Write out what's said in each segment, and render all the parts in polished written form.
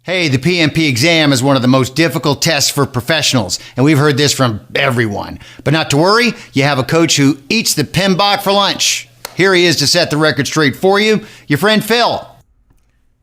Hey, the PMP exam is one of the most difficult tests for professionals, and we've heard this from everyone. But not to worry, you have a coach who eats the PMBOK for lunch. Here he is to set the record straight for you, your friend Phil.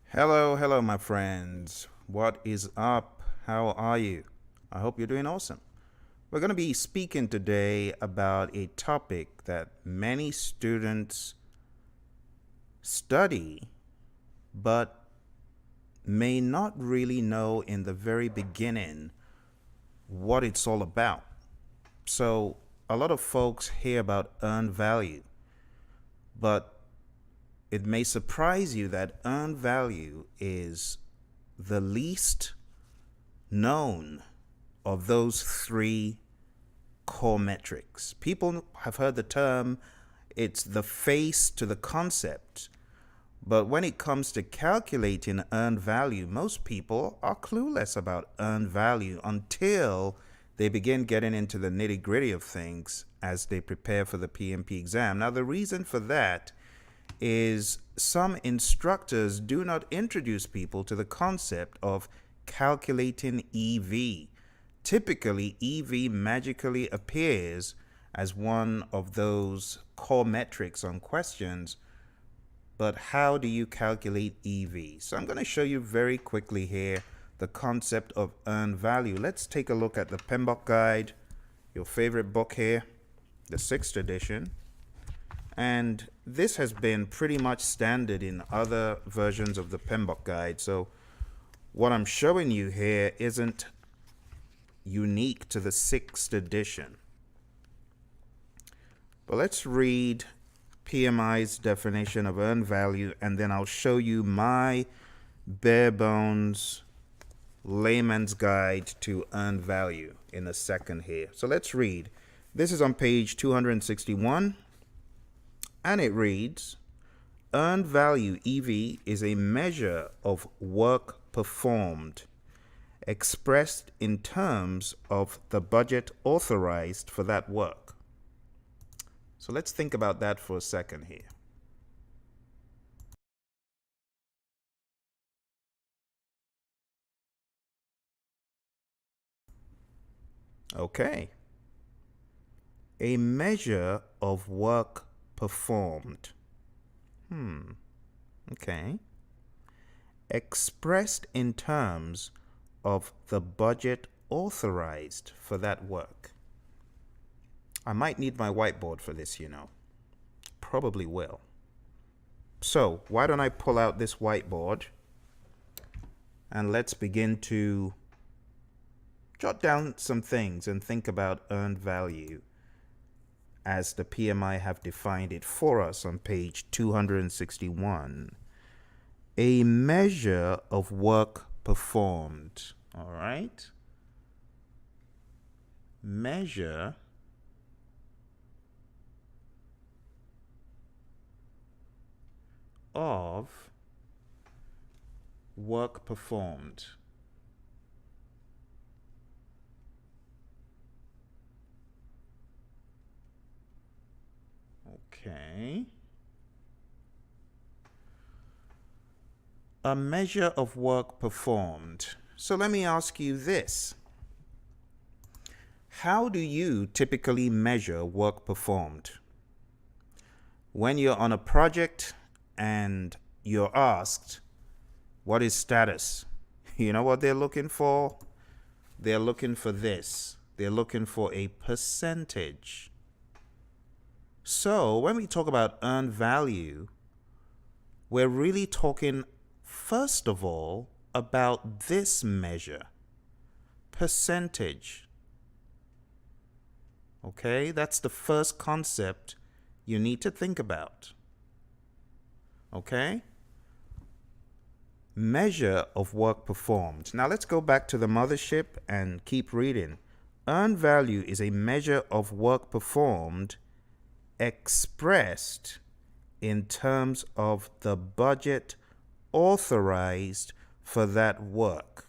Hello, my friends. What is up? How are you? I hope you're doing awesome. We're going to be speaking today about a topic that many students study, but may not really know in the very beginning what it's all about. So a lot of folks hear about earned value, but it may surprise you that earned value is the least known of those three core metrics. People have heard the term, it's the face to the concept. But when it comes to calculating earned value, most people are clueless about earned value until they begin getting into the nitty-gritty of things as they prepare for the PMP exam. Now, the reason for that is some instructors do not introduce people to the concept of calculating EV. Typically, EV magically appears as one of those core metrics on questions. But how do you calculate EV? So I'm going to show you very quickly here the concept of earned value. Let's take a look at the PMBOK guide, your favorite book here, the 6th edition. And this has been pretty much standard in other versions of the PMBOK guide. So what I'm showing you here isn't unique to the 6th edition. But let's read PMI's definition of earned value, and then I'll show you my bare bones layman's guide to earned value in a second here. So let's read. This is on page 261, and it reads, earned value, EV, is a measure of work performed expressed in terms of the budget authorized for that work. So let's think about that for a second here. Okay. A measure of work performed. Okay. Expressed in terms of the budget authorized for that work. I might need my whiteboard for this, Probably will. So why don't I pull out this whiteboard and let's begin to jot down some things and think about earned value as the PMI have defined it for us on page 261. A measure of work performed. All right. Measure of work performed. Okay. A measure of work performed. So let me ask you this. How do you typically measure work performed? When you're on a project and you're asked, what is status? You know what they're looking for? They're looking for this. They're looking for a percentage. So when we talk about earned value, we're really talking, first of all, about this measure, percentage. Okay, that's the first concept you need to think about. Okay? Measure of work performed. Now let's go back to the mothership and keep reading. Earned value is a measure of work performed expressed in terms of the budget authorized for that work.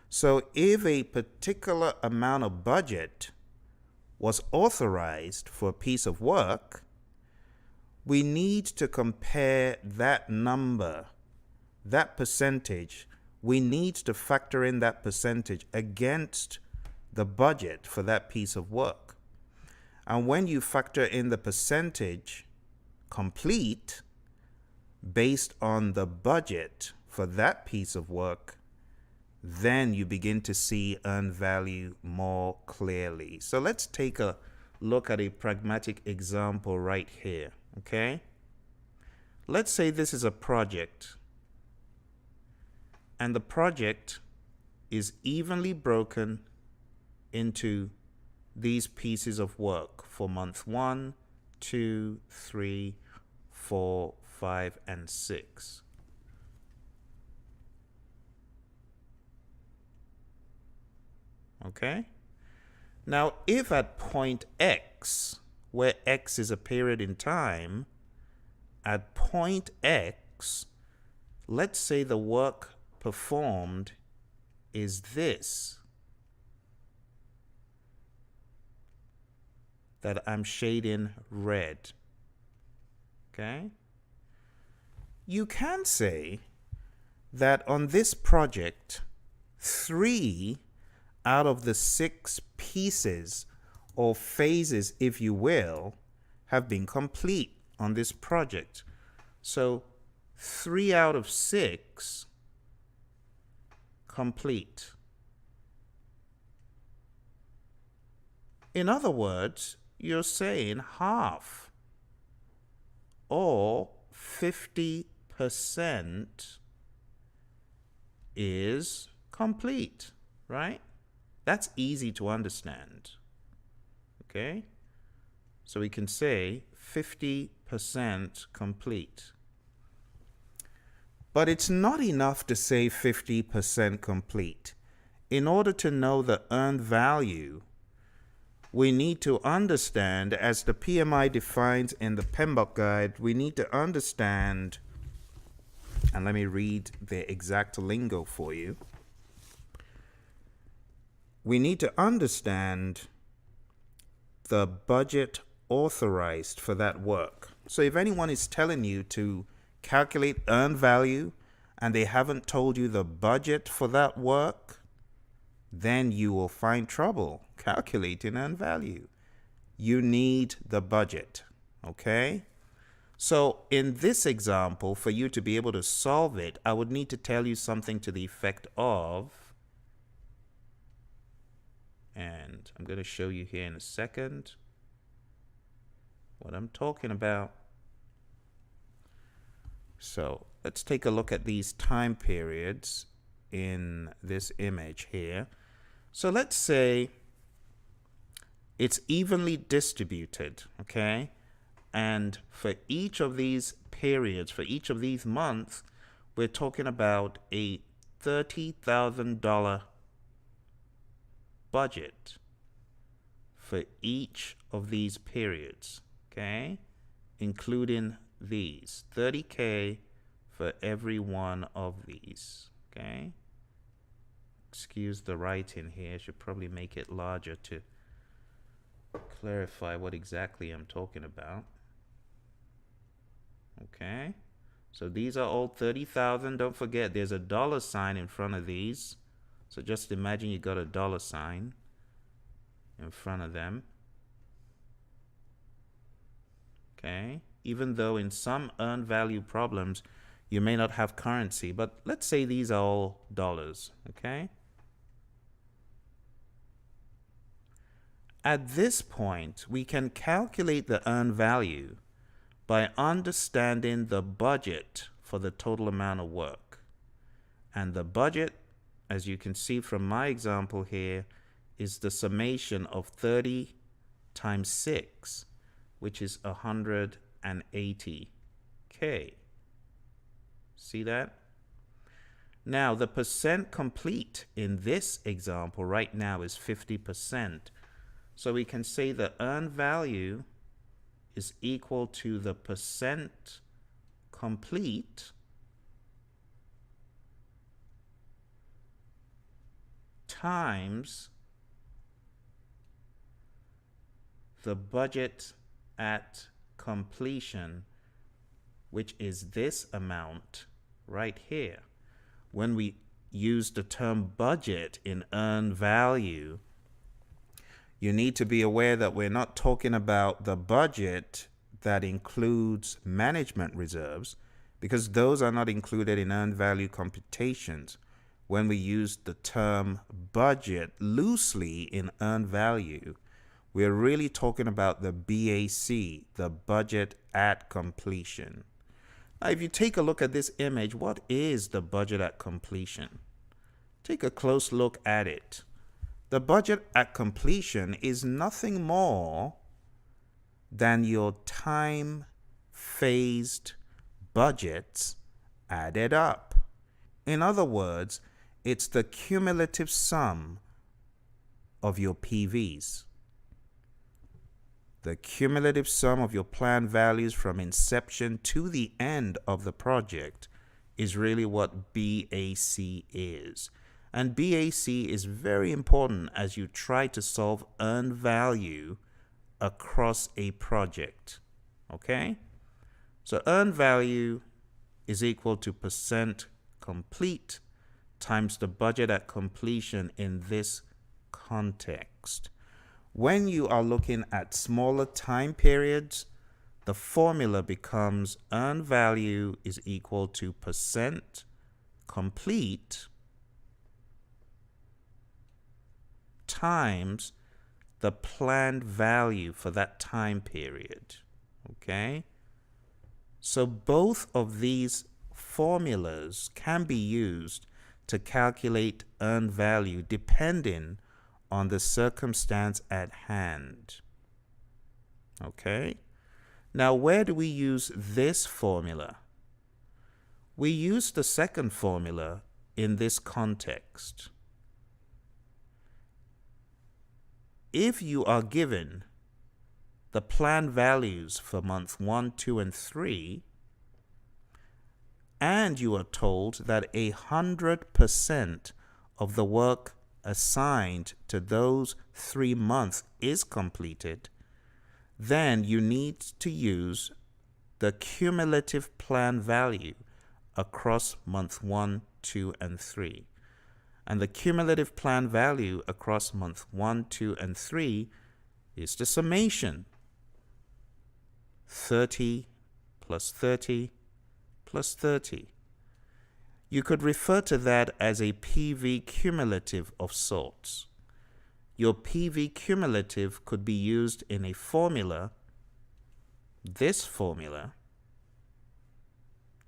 So if a particular amount of budget was authorized for a piece of work, we need to compare that number, that percentage, we need to factor in that percentage against the budget for that piece of work. And when you factor in the percentage complete based on the budget for that piece of work, then you begin to see earned value more clearly. So let's take a look at a pragmatic example right here, okay? Let's say this is a project, and the project is evenly broken into these pieces of work for month 1, 2, 3, 4, 5, and 6. Okay? Now, if at point X, where X is a period in time, at point X, let's say the work performed is this, that I'm shading red. Okay? You can say that on this project, 3 out of the 6 pieces or phases, if you will, have been complete on this project. So 3 out of 6 complete. In other words, you're saying half, or 50% is complete, right? That's easy to understand. Okay? So we can say 50% complete. But it's not enough to say 50% complete. In order to know the earned value, we need to understand, as the PMI defines in the PMBOK guide, we need to understand, and let me read the exact lingo for you. We need to understand the budget authorized for that work. So if anyone is telling you to calculate earned value and they haven't told you the budget for that work, then you will find trouble calculating earned value. You need the budget, okay? So in this example, for you to be able to solve it, I would need to tell you something to the effect of, and I'm going to show you here in a second what I'm talking about. So let's take a look at these time periods in this image here. So let's say it's evenly distributed, okay? And for each of these periods, for each of these months, we're talking about a $30,000 budget for each of these periods, okay? Including these, 30K for every one of these, okay? Excuse the writing here, I should probably make it larger to clarify what exactly I'm talking about. Okay, so these are all 30,000. Don't forget there's a dollar sign in front of these. So just imagine you got a dollar sign in front of them. Okay, even though in some earned value problems you may not have currency, but let's say these are all dollars, okay? At this point, we can calculate the earned value by understanding the budget for the total amount of work. And the budget, as you can see from my example here, is the summation of 30 times 6, which is 180K. See that? Now, the percent complete in this example right now is 50%. So we can say the earned value is equal to the percent complete times the budget at completion, which is this amount right here. When we use the term budget in earned value, you need to be aware that we're not talking about the budget that includes management reserves, because those are not included in earned value computations when we use the term budget loosely in earned value. We're really talking about the BAC, the budget at completion. Now, if you take a look at this image, what is the budget at completion? Take a close look at it. The budget at completion is nothing more than your time-phased budgets added up. In other words, it's the cumulative sum of your PVs. The cumulative sum of your planned values from inception to the end of the project is really what BAC is. And BAC is very important as you try to solve earned value across a project. Okay? So earned value is equal to percent complete times the budget at completion in this context. When you are looking at smaller time periods, the formula becomes earned value is equal to percent complete times the planned value for that time period. Okay? So both of these formulas can be used to calculate earned value depending on the circumstance at hand. Okay? Now, where do we use this formula? We use the second formula in this context. If you are given the planned values for month 1, 2, and 3, and you are told that 100% of the work assigned to those 3 months is completed, then you need to use the cumulative plan value across month 1, 2, and 3. And the cumulative plan value across month 1, 2, and 3 is the summation. 30 plus 30 plus 30. You could refer to that as a PV cumulative of sorts. Your PV cumulative could be used in a formula, this formula,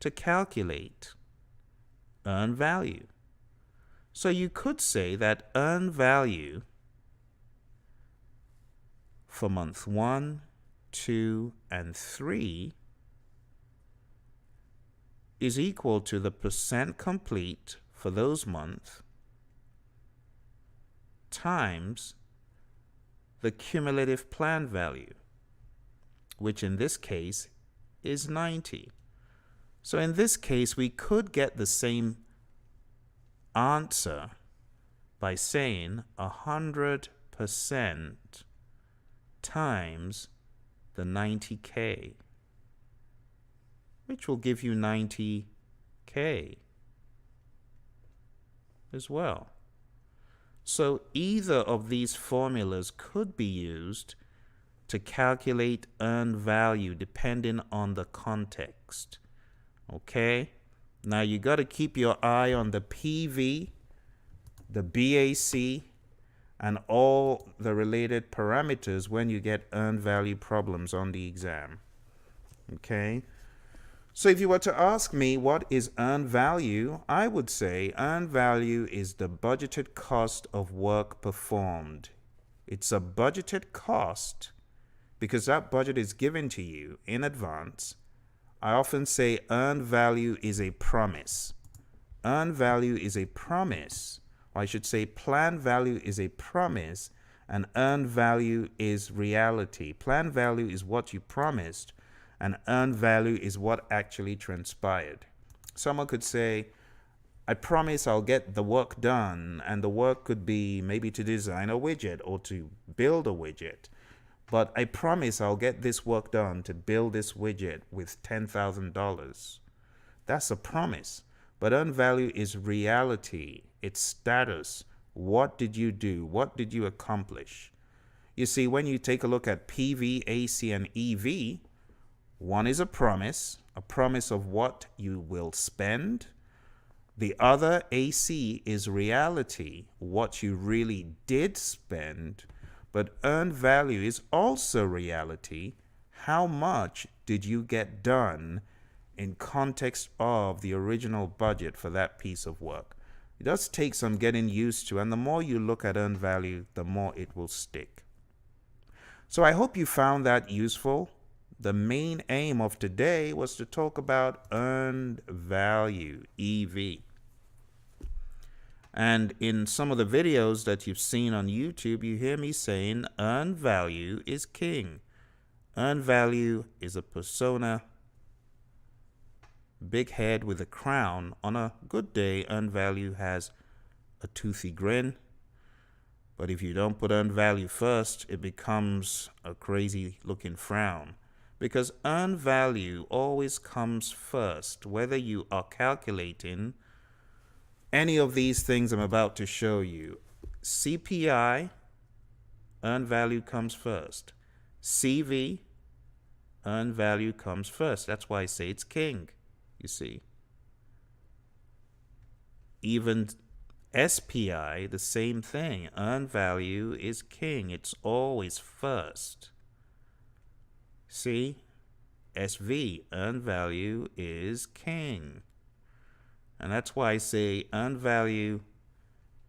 to calculate earned value. So you could say that earned value for month 1, 2, and 3 is equal to the percent complete for those months times the cumulative plan value, which in this case is 90. So in this case, we could get the same answer by saying 100% times the 90K, which will give you 90K as well. So either of these formulas could be used to calculate earned value depending on the context. Okay? Now you got to keep your eye on the PV, the BAC, and all the related parameters when you get earned value problems on the exam. Okay? So if you were to ask me what is earned value, I would say earned value is the budgeted cost of work performed. It's a budgeted cost because that budget is given to you in advance. I often say earned value is a promise. Earned value is a promise. Or I should say planned value is a promise and earned value is reality. Planned value is what you promised, and earned value is what actually transpired. Someone could say, I promise I'll get the work done, and the work could be maybe to design a widget or to build a widget. But I promise I'll get this work done to build this widget with $10,000. That's a promise. But earned value is reality, it's status. What did you do? What did you accomplish? You see, when you take a look at PV, AC, and EV, one is a promise of what you will spend. The other, AC, is reality, what you really did spend. But earned value is also reality. How much did you get done in context of the original budget for that piece of work? It does take some getting used to, and the more you look at earned value, the more it will stick. So I hope you found that useful. The main aim of today was to talk about earned value, EV. And in some of the videos that you've seen on YouTube, you hear me saying earned value is king. Earned value is a persona, big head with a crown. On a good day, earned value has a toothy grin. But if you don't put earned value first, it becomes a crazy looking frown. Because earned value always comes first, whether you are calculating any of these things I'm about to show you. CPI, earned value comes first. CV, earned value comes first. That's why I say it's king, you see. Even SPI, the same thing. Earned value is king. It's always first. See? SV, earned value is king. And that's why I say earned value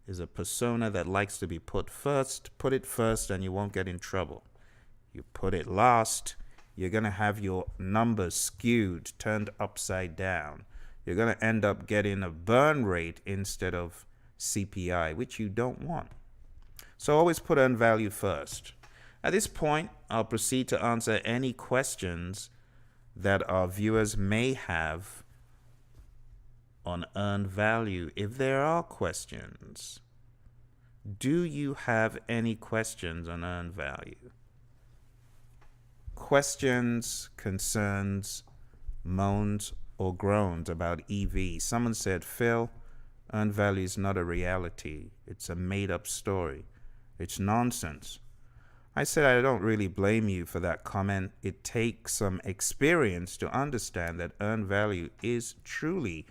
is a persona that likes to be put first. Put it first and you won't get in trouble. You put it last, you're going to have your numbers skewed, turned upside down. You're going to end up getting a burn rate instead of CPI, which you don't want. So always put earned value first. At this point, I'll proceed to answer any questions that our viewers may have on earned value. If there are questions, do you have any questions on earned value? Questions, concerns, moans, or groans about EV. Someone said, Phil, earned value is not a reality. It's a made-up story. It's nonsense. I said I don't really blame you for that comment. It takes some experience to understand that earned value is truly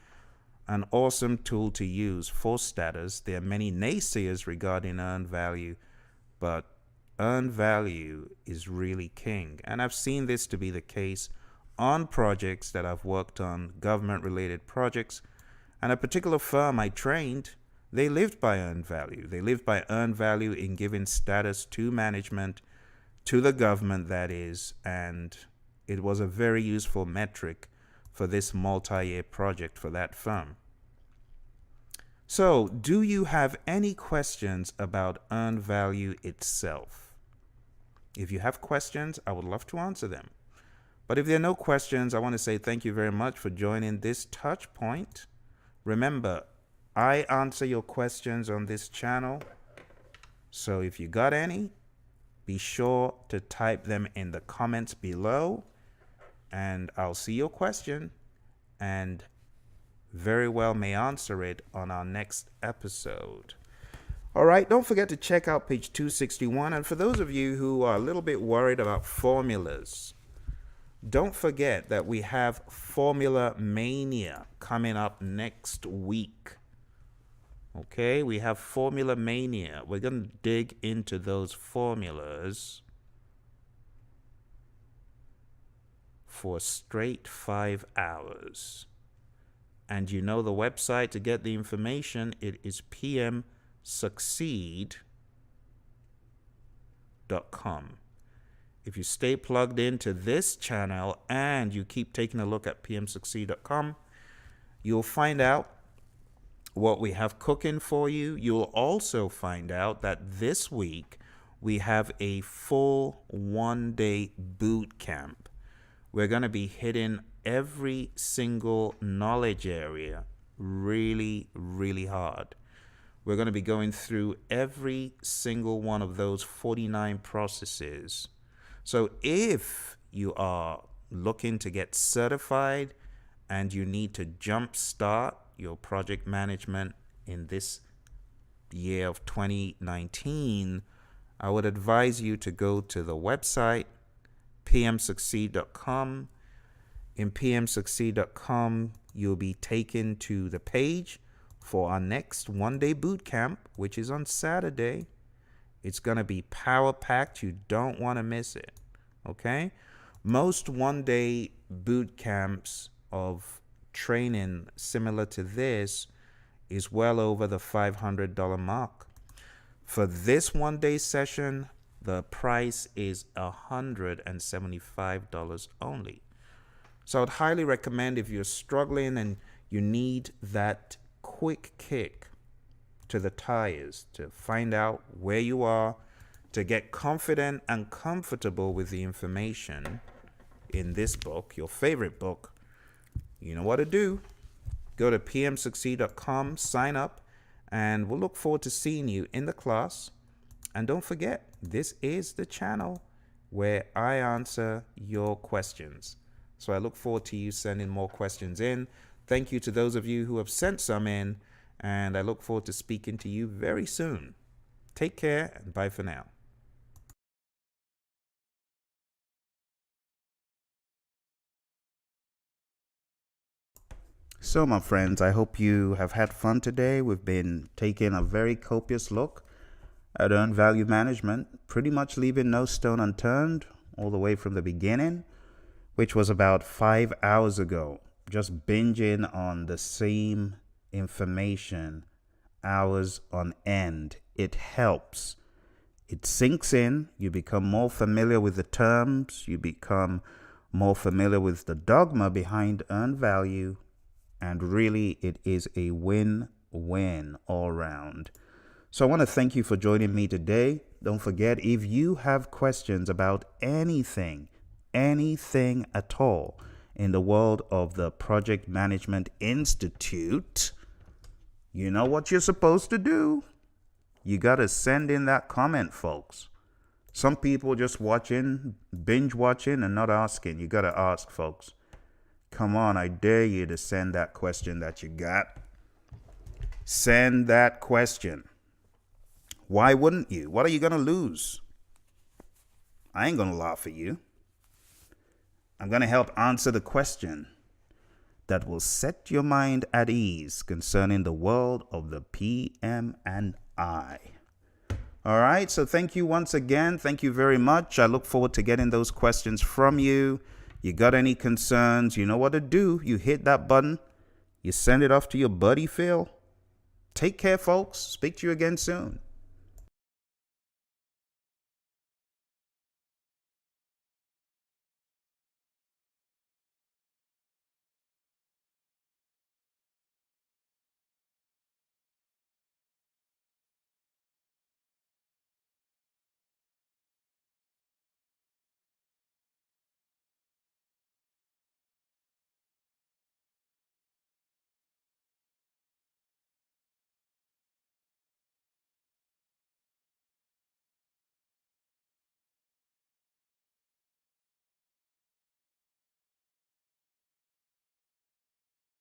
an awesome tool to use for status. There are many naysayers regarding earned value, but earned value is really king. And I've seen this to be the case on projects that I've worked on, government-related projects. And a particular firm I trained, they lived by earned value. They lived by earned value in giving status to management, to the government, that is, and it was a very useful metric for this multi-year project for that firm. So, do you have any questions about earned value itself? If you have questions, I would love to answer them. But if there are no questions, I want to say thank you very much for joining this touch point. Remember, I answer your questions on this channel. So if you got any, be sure to type them in the comments below and I'll see your question and very well may answer it on our next episode. All right, don't forget to check out page 261. And for those of you who are a little bit worried about formulas, don't forget that we have Formula Mania coming up next week. Okay, we have Formula Mania. We're going to dig into those formulas for straight 5 hours. And you know the website to get the information, it is pmsucceed.com. If you stay plugged into this channel and you keep taking a look at pmsucceed.com, you'll find out what we have cooking for you. You'll also find out that this week we have a full 1-day boot camp. We're going to be hitting every single knowledge area really, really hard. We're going to be going through every single one of those 49 processes. So if you are looking to get certified and you need to jumpstart your project management in this year of 2019, I would advise you to go to the website pmsucceed.com. In pmsucceed.com, you'll be taken to the page for our next one-day boot camp, which is on Saturday. It's going to be power-packed. You don't want to miss it, okay? Most one-day boot camps of training similar to this is well over the $500 mark. For this one-day session, the price is $175 only. So I'd highly recommend, if you're struggling and you need that quick kick to the tires to find out where you are, to get confident and comfortable with the information in this book, your favorite book, you know what to do. Go to pmsucceed.com, sign up, and we'll look forward to seeing you in the class. And don't forget, this is the channel where I answer your questions. So I look forward to you sending more questions in. Thank you to those of you who have sent some in, and I look forward to speaking to you very soon. Take care, and bye for now. So my friends, I hope you have had fun today. We've been taking a very copious look at earned value management, pretty much leaving no stone unturned all the way from the beginning, which was about 5 hours ago, just binging on the same information hours on end. It helps. It sinks in. You become more familiar with the terms. You become more familiar with the dogma behind earned value. And really, it is a win-win all around. So I want to thank you for joining me today. Don't forget, if you have questions about anything at all in the world of the Project Management Institute, you know what you're supposed to do. You got to send in that comment, folks. Some people just watching, binge watching, and not asking. You got to ask, folks. Come on, I dare you to send that question that you got. Send that question. Why wouldn't you? What are you going to lose? I ain't going to laugh at you. I'm going to help answer the question that will set your mind at ease concerning the world of the PM and I. All right, so thank you once again. Thank you very much. I look forward to getting those questions from you. You got any concerns, you know what to do. You hit that button. You send it off to your buddy Phil. Take care, folks. Speak to you again soon.